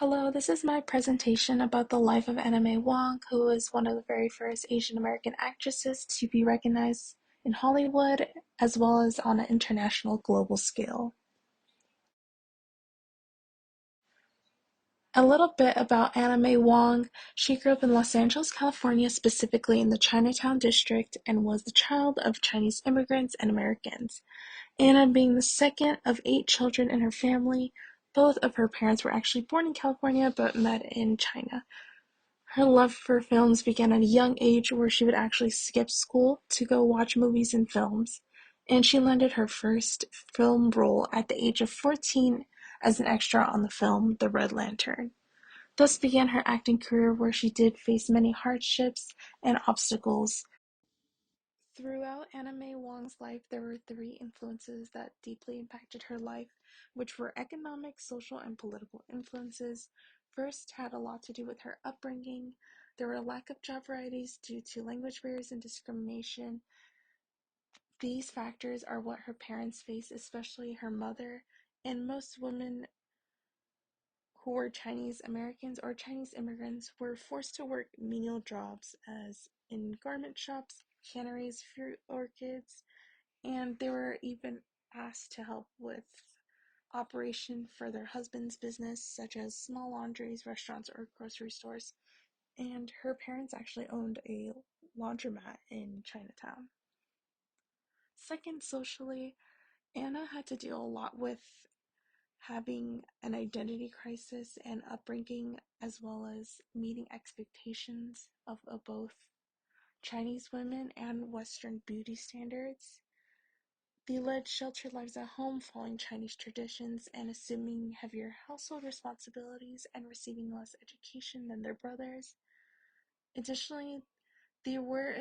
Hello, this is my presentation about the life of Anime Wong, who was one of the very first Asian American actresses to be recognized in Hollywood as well as on an international global scale. A little bit about Anime Wong. She grew up in Los Angeles, California, specifically in the Chinatown district, and was the child of Chinese immigrants and Americans. Anna being the second of 8 children in her family, both of her parents were actually born in California but met in China. Her love for films began at a young age where she would actually skip school to go watch movies and films, and she landed her first film role at the age of 14 as an extra on the film The Red Lantern. Thus began her acting career where she did face many hardships and obstacles. Throughout Anime Wong's life, there were three influences that deeply impacted her life, which were economic, social, and political influences. First had a lot to do with her upbringing. There were a lack of job varieties due to language barriers and discrimination. These factors are what her parents faced, especially her mother, and most women who were Chinese Americans or Chinese immigrants were forced to work menial jobs as in garment shops, canneries, fruit orchards, and they were even asked to help with operation for their husband's business, such as small laundries, restaurants, or grocery stores. And her parents actually owned a laundromat in Chinatown. Second, socially, Anna had to deal a lot with having an identity crisis and upbringing, as well as meeting expectations of both Chinese women and Western beauty standards. They led sheltered lives at home, following Chinese traditions and assuming heavier household responsibilities and receiving less education than their brothers. Additionally, they were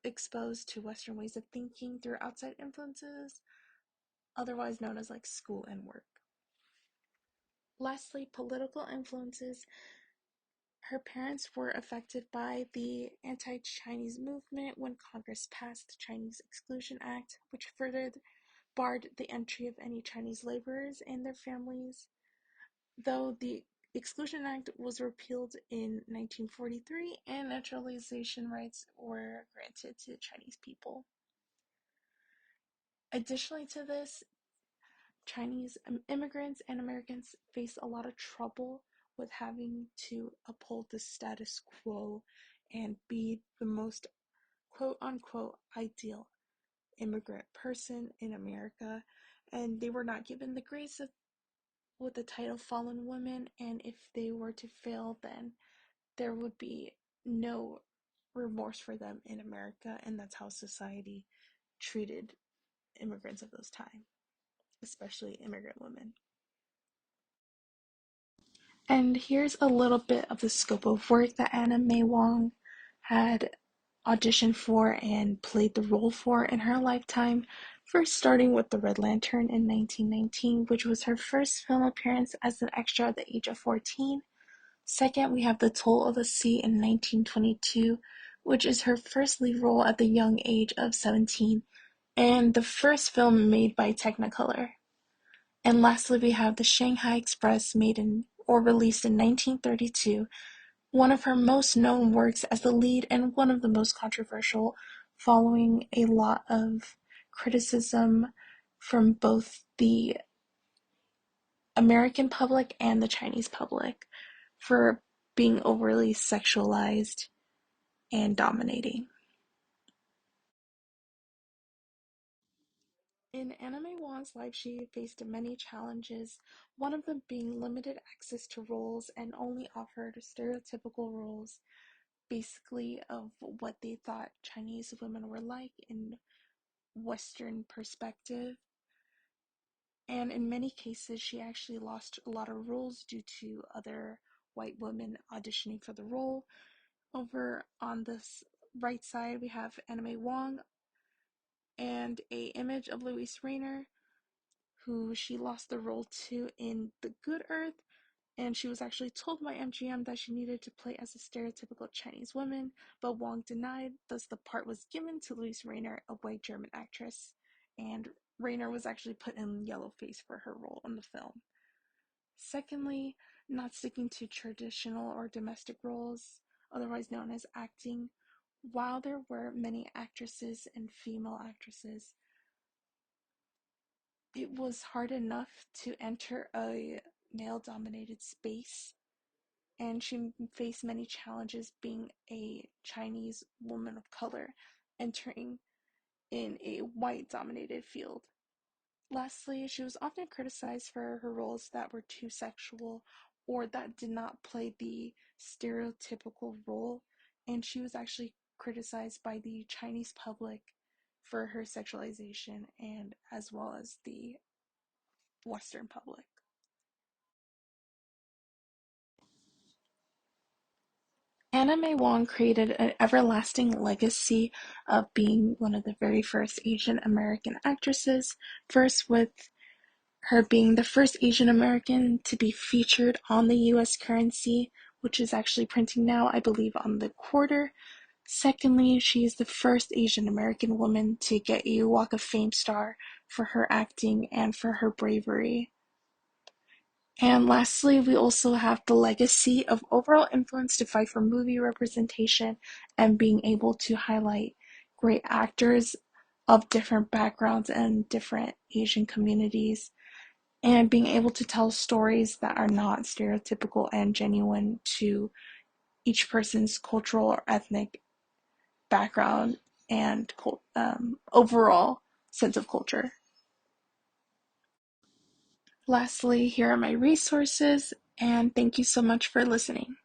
exposed to Western ways of thinking through outside influences, otherwise known as like school and work. Lastly, political influences. Her parents were affected by the anti-Chinese movement when Congress passed the Chinese Exclusion Act, which further barred the entry of any Chinese laborers and their families, though the Exclusion Act was repealed in 1943 and naturalization rights were granted to Chinese people. Additionally to this, Chinese immigrants and Americans face a lot of trouble with having to uphold the status quo and be the most quote unquote ideal immigrant person in America, and they were not given the grace of with the title fallen women, and if they were to fail, then there would be no remorse for them in America, and that's how society treated immigrants of those time, especially immigrant women. And here's a little bit of the scope of work that Anna May Wong had auditioned for and played the role for in her lifetime. First, starting with The Red Lantern in 1919, which was her first film appearance as an extra at the age of 14. Second, we have The Toll of the Sea in 1922, which is her first lead role at the young age of 17, and the first film made by Technicolor. And lastly, we have The Shanghai Express, made in or released in 1932, one of her most known works as the lead and one of the most controversial, following a lot of criticism from both the American public and the Chinese public for being overly sexualized and dominating. In Anime Wong's life, she faced many challenges, one of them being limited access to roles and only offered stereotypical roles, basically of what they thought Chinese women were like in Western perspective. And in many cases, she actually lost a lot of roles due to other white women auditioning for the role. Over on this right side, we have Anime Wong and a image of Louise Rayner, who she lost the role to in The Good Earth, and she was actually told by MGM that she needed to play as a stereotypical Chinese woman, but Wong denied, thus the part was given to Louise Rayner, a white German actress, and Rayner was actually put in yellow face for her role in the film. Secondly, not sticking to traditional or domestic roles, otherwise known as acting. While there were many actresses and female actresses, it was hard enough to enter a male-dominated space, and she faced many challenges being a Chinese woman of color entering in a white-dominated field. Lastly, she was often criticized for her roles that were too sexual or that did not play the stereotypical role, and she was actually criticized by the Chinese public for her sexualization and as well as the Western public. Anna May Wong created an everlasting legacy of being one of the very first Asian American actresses, first with her being the first Asian American to be featured on the US currency, which is actually printing now, I believe, on the quarter. Secondly, she is the first Asian American woman to get a Walk of Fame star for her acting and for her bravery. And lastly, we also have the legacy of overall influence to fight for movie representation and being able to highlight great actors of different backgrounds and different Asian communities, and being able to tell stories that are not stereotypical and genuine to each person's cultural or ethnic background and overall sense of culture. Lastly, here are my resources, and thank you so much for listening.